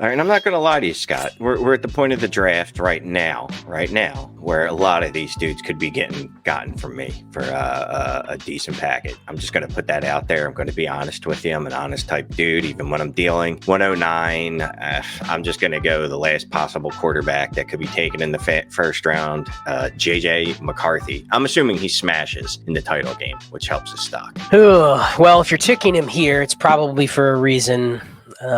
All right, and I'm not going to lie to you, Scott. We're at the point of the draft right now, where a lot of these dudes could be gotten from me for a decent packet. I'm just going to put that out there. I'm going to be honest with you. I'm an honest type dude, even when I'm dealing. 109, I'm just going to go the last possible quarterback that could be taken in the first round, JJ McCarthy. I'm assuming he smashes in the title game, which helps his stock. Well, if you're ticking him here, it's probably for a reason.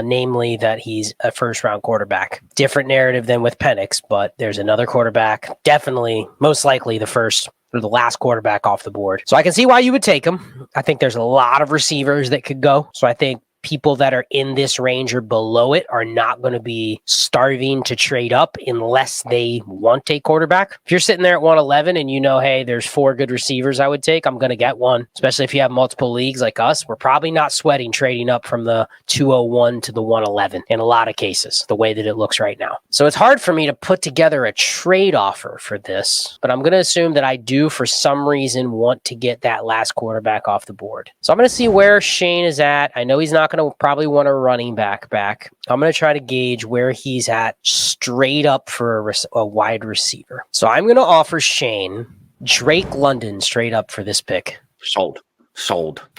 Namely that he's a first-round quarterback. Different narrative than with Penix, but there's another quarterback, definitely, most likely the first or the last quarterback off the board. So I can see why you would take him. I think there's a lot of receivers that could go. So I think people that are in this range or below it are not going to be starving to trade up unless they want a quarterback. If you're sitting there at 111 and you know, hey, there's 4 good receivers I would take, I'm going to get one. Especially if you have multiple leagues like us, we're probably not sweating trading up from the 201 to the 111 in a lot of cases, the way that it looks right now. So it's hard for me to put together a trade offer for this, but I'm going to assume that I do for some reason want to get that last quarterback off the board. So I'm going to see where Shane is at. I know he's not going to probably want a running back. I'm going to try to gauge where he's at straight up for a wide receiver. So I'm going to offer Shane Drake London straight up for this pick. Sold.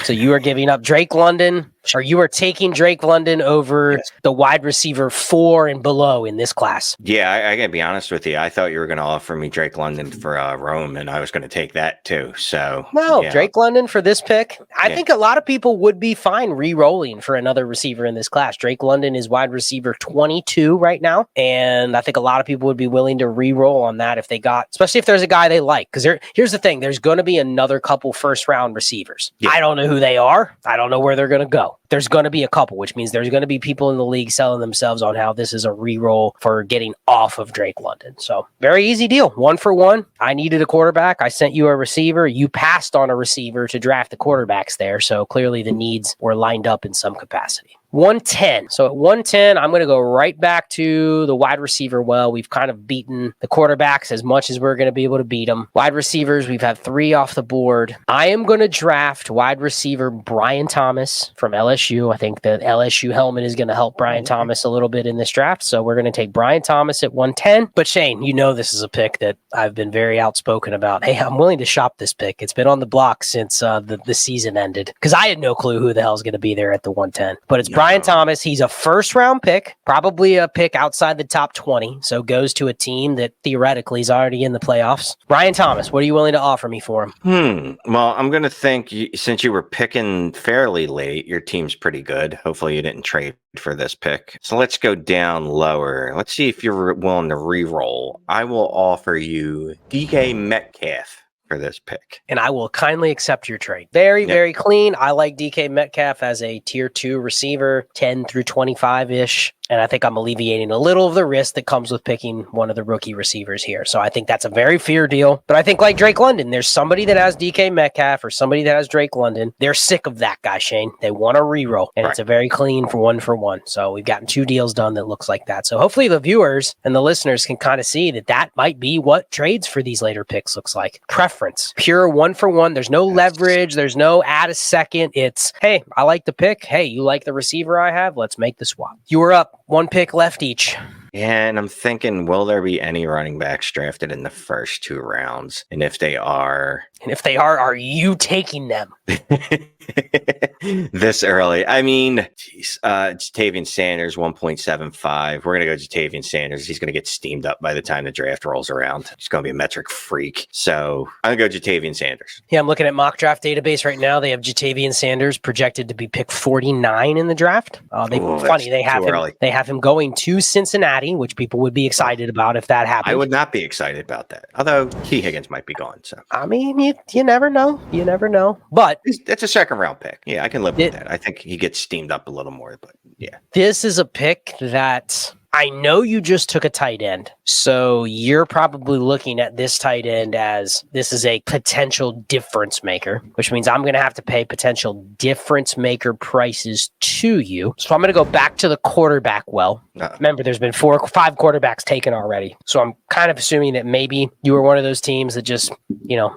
So you are giving up Drake London, or you are taking Drake London over the wide receiver 4 and below in this class. Yeah, I got to be honest with you. I thought you were going to offer me Drake London for Rome, and I was going to take that too. So no, yeah. Drake London for this pick. I think a lot of people would be fine re-rolling for another receiver in this class. Drake London is wide receiver 22 right now, and I think a lot of people would be willing to re-roll on that if they got, especially if there's a guy they like. Because here's the thing, there's going to be another couple first-round receivers. Yeah. I don't know who they are. I don't know where they're going to go. There's going to be a couple, which means there's going to be people in the league selling themselves on how this is a re-roll for getting off of Drake London. So very easy deal. 1 for 1. I needed a quarterback. I sent you a receiver. You passed on a receiver to draft the quarterbacks there. So clearly the needs were lined up in some capacity. 110. So at 110, I'm going to go right back to the wide receiver. Well, we've kind of beaten the quarterbacks as much as we're going to be able to beat them. Wide receivers, we've had 3 off the board. I am going to draft wide receiver Brian Thomas from LSU. I think the LSU helmet is going to help Brian Thomas a little bit in this draft. So we're going to take Brian Thomas at 110. But Shane, you know this is a pick that I've been very outspoken about. Hey, I'm willing to shop this pick. It's been on the block since the season ended because I had no clue who the hell is going to be there at the 110. But it's Brian Thomas. He's a first-round pick, probably a pick outside the top 20, so goes to a team that theoretically is already in the playoffs. Brian Thomas, what are you willing to offer me for him? Well, I'm going to think since you were picking fairly late, your team's pretty good. Hopefully you didn't trade for this pick. So let's go down lower. Let's see if you're willing to re-roll. I will offer you DK Metcalf for this pick. And I will kindly accept your trade. Very clean. I like DK Metcalf as a tier 2 receiver, 10 through 25-ish. And I think I'm alleviating a little of the risk that comes with picking one of the rookie receivers here. So I think that's a very fair deal. But I think like Drake London, there's somebody that has DK Metcalf or somebody that has Drake London. They're sick of that guy, Shane. They want a reroll. And It's a very clean for 1 for 1. So we've gotten 2 deals done that looks like that. So hopefully the viewers and the listeners can kind of see that that might be what trades for these later picks looks like. Preference. Pure 1 for 1. There's no leverage. There's no add a second. It's, hey, I like the pick. Hey, you like the receiver I have? Let's make the swap. You were up. 1 pick left each. Yeah, and I'm thinking, will there be any running backs drafted in the first 2 rounds? And if they are, are you taking them? This early? I mean, Jatavian Sanders, 1.75. We're going to go Jatavian Sanders. He's going to get steamed up by the time the draft rolls around. He's going to be a metric freak. So I'm going to go Jatavian Sanders. Yeah, I'm looking at mock draft database right now. They have Jatavian Sanders projected to be pick 49 in the draft. They have him going to Cincinnati, which people would be excited about if that happened. I would not be excited about that. Although T. Higgins might be gone. So I mean, you never know. You never know. But that's a second round pick. Yeah, I can live with that. I think he gets steamed up a little more, but yeah. This is a pick that I know you just took a tight end. So you're probably looking at this tight end as this is a potential difference maker, which means I'm going to have to pay potential difference maker prices to you. So I'm going to go back to the quarterback well. Remember, there's been 5 quarterbacks taken already. So I'm kind of assuming that maybe you were one of those teams that just,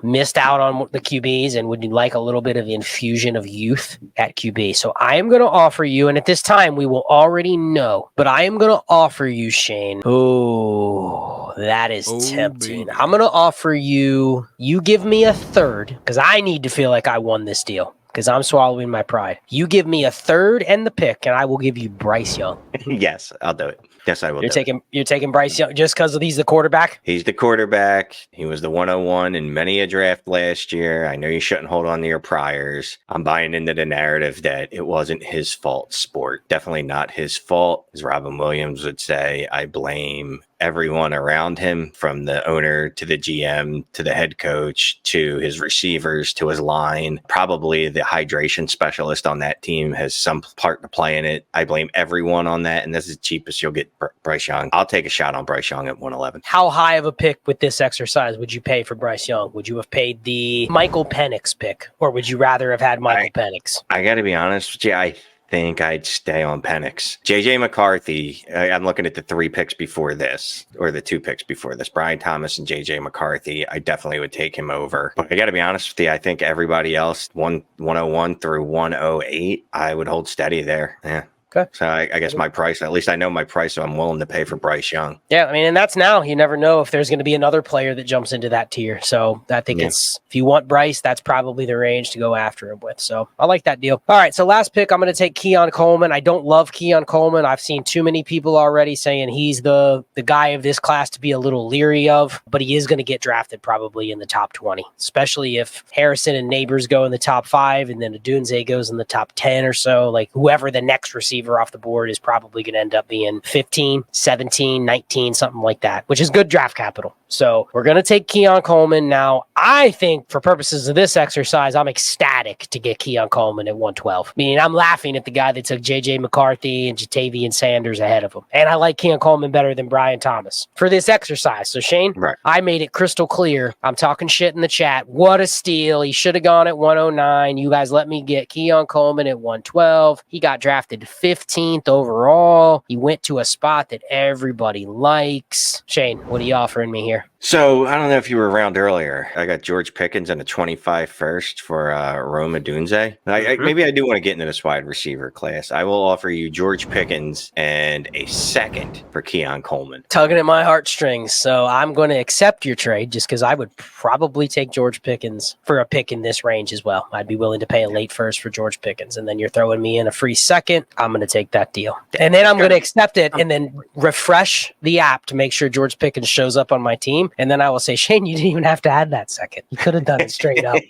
missed out on the QBs and would like a little bit of infusion of youth at QB. So I am going to offer you, and at this time we will already know, but I am going to offer you, Shane. Oh, that is tempting. Baby. I'm going to offer you give me a third because I need to feel like I won this deal. Because I'm swallowing my pride. You give me a third and the pick, and I will give you Bryce Young. Yes, I'll do it. Yes, I will. You're taking Bryce Young just because he's the quarterback? He's the quarterback. He was the 101 in many a draft last year. I know you shouldn't hold on to your priors. I'm buying into the narrative that it wasn't his fault sport. Definitely not his fault. As Robin Williams would say, I blame everyone around him, from the owner to the GM to the head coach to his receivers to his line. Probably the hydration specialist on that team has some part to play in it. I blame everyone on that, and this is the cheapest you'll get Bryce Young. I'll take a shot on Bryce Young at 111. How high of a pick with this exercise would you pay for Bryce Young? Would you have paid the Michael Penix pick, or would you rather have had Michael Penix? I got to be honest with you, I think I'd stay on Penix. JJ McCarthy, I'm looking at the 3 picks before this, or the 2 picks before this, Brian Thomas and JJ McCarthy. I definitely would take him over. But I got to be honest with you, I think everybody else, 101 through 108, I would hold steady there. Yeah. Okay. So I guess my price, at least I know my price, so I'm willing to pay for Bryce Young. Yeah, I mean, and that's now. You never know if there's going to be another player that jumps into that tier. So I think it's, if you want Bryce, that's probably the range to go after him with. So I like that deal. All right, so last pick, I'm going to take Keon Coleman. I don't love Keon Coleman. I've seen too many people already saying he's the guy of this class to be a little leery of, but he is going to get drafted probably in the top 20, especially if Harrison and Neighbors go in the top 5 and then Adunze goes in the top 10 or so. Like whoever the next receiver off the board is probably going to end up being 15, 17, 19, something like that, which is good draft capital. So we're going to take Keon Coleman. Now, I think for purposes of this exercise, I'm ecstatic to get Keon Coleman at 112. Meaning I'm laughing at the guy that took J.J. McCarthy and Jatavian Sanders ahead of him. And I like Keon Coleman better than Brian Thomas for this exercise. So Shane, right. I made it crystal clear. I'm talking shit in the chat. What a steal. He should have gone at 109. You guys let me get Keon Coleman at 112. He got drafted 15th overall. He went to a spot that everybody likes. Shane, what are you offering me here? So I don't know if you were around earlier. I got George Pickens and a 25 first for Rome Odunze. Maybe I do want to get into this wide receiver class. I will offer you George Pickens and a second for Keon Coleman. Tugging at my heartstrings. So I'm going to accept your trade just because I would probably take George Pickens for a pick in this range as well. I'd be willing to pay a late first for George Pickens. And then you're throwing me in a free second. I'm going to take that deal. And then I'm going to accept it and then refresh the app to make sure George Pickens shows up on my team. And then I will say, Shane, you didn't even have to add that second. You could have done it straight up.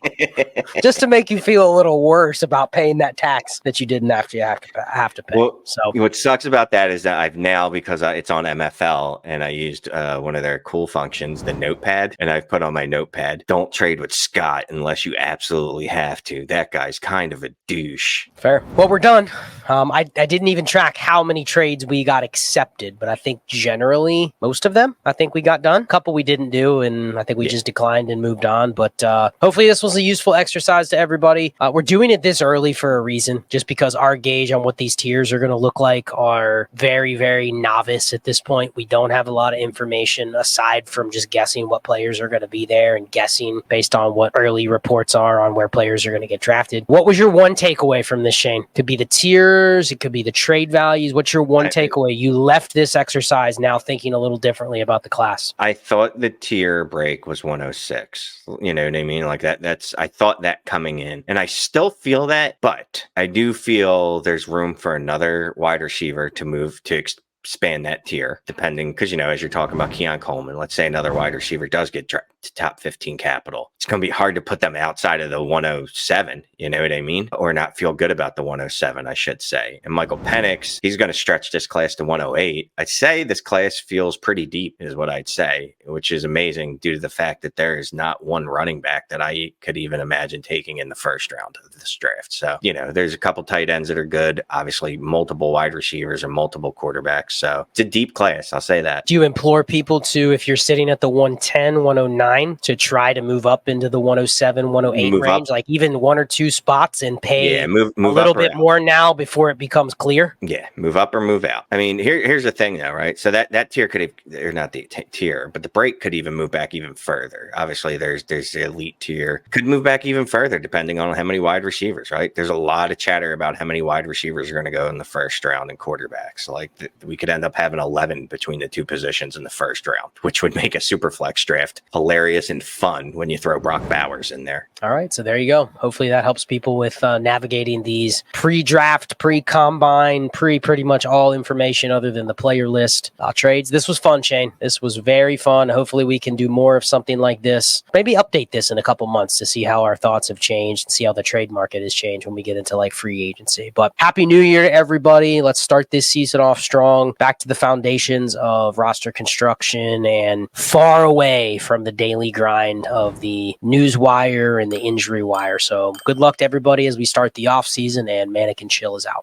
Just to make you feel a little worse about paying that tax that you didn't have to pay. Well, so what sucks about that is that I've now, because it's on MFL, and I used one of their cool functions, the notepad, and I've put on my notepad, don't trade with Scott unless you absolutely have to. That guy's kind of a douche. Fair. Well, we're done. I didn't even track how many trades we got accepted, but I think generally most of them, I think we got done. A couple we didn't do, and I think we just declined and moved on. But hopefully this was a useful exercise to everybody. We're doing it this early for a reason, just because our gauge on what these tiers are going to look like are very, very novice at this point. We don't have a lot of information aside from just guessing what players are going to be there and guessing based on what early reports are on where players are going to get drafted. What was your one takeaway from this, Shane? Could be the tiers, it could be the trade values. What's your one takeaway? You left this exercise now thinking a little differently about the class. I thought the tier break was 106. You know what I mean? Like I thought that coming in, and I still feel that, but I do feel there's room for another wide receiver to move to expand that tier, depending, because, as you're talking about Keon Coleman, let's say another wide receiver does get to top 15 capital. it's going to be hard to put them outside of the 107. You know what I mean? Or not feel good about the 107, I should say. And Michael Penix, he's going to stretch this class to 108. I'd say this class feels pretty deep is what I'd say, which is amazing due to the fact that there is not one running back that I could even imagine taking in the first round of this draft. So, there's a couple tight ends that are good, obviously multiple wide receivers and multiple quarterbacks. So it's a deep class. I'll say that. Do you implore people to, if you're sitting at the 110, 109, to try to move up into the 107, 108 range, up, like even one or two spots and pay move a little bit more now before it becomes clear? Yeah, move up or move out. I mean, here's the thing though, right? So that tier could have, or not the tier, but the break could even move back even further. Obviously, there's the elite tier could move back even further depending on how many wide receivers, right? There's a lot of chatter about how many wide receivers are going to go in the first round and quarterbacks. Like we could end up having 11 between the two positions in the first round, which would make a super flex draft hilarious and fun when you throw Brock Bowers in there. All right, so there you go. Hopefully that helps people with navigating these pre-draft, pre-combine, pretty much all information other than the player list trades. This was fun, Shane. This was very fun. Hopefully we can do more of something like this. Maybe update this in a couple months to see how our thoughts have changed and see how the trade market has changed when we get into like free agency. But Happy New Year to everybody. Let's start this season off strong. Back to the foundations of roster construction and far away from the daily grind of the news wire and the injury wire. So good luck to everybody as we start the off season, and Mannequin Chill is out.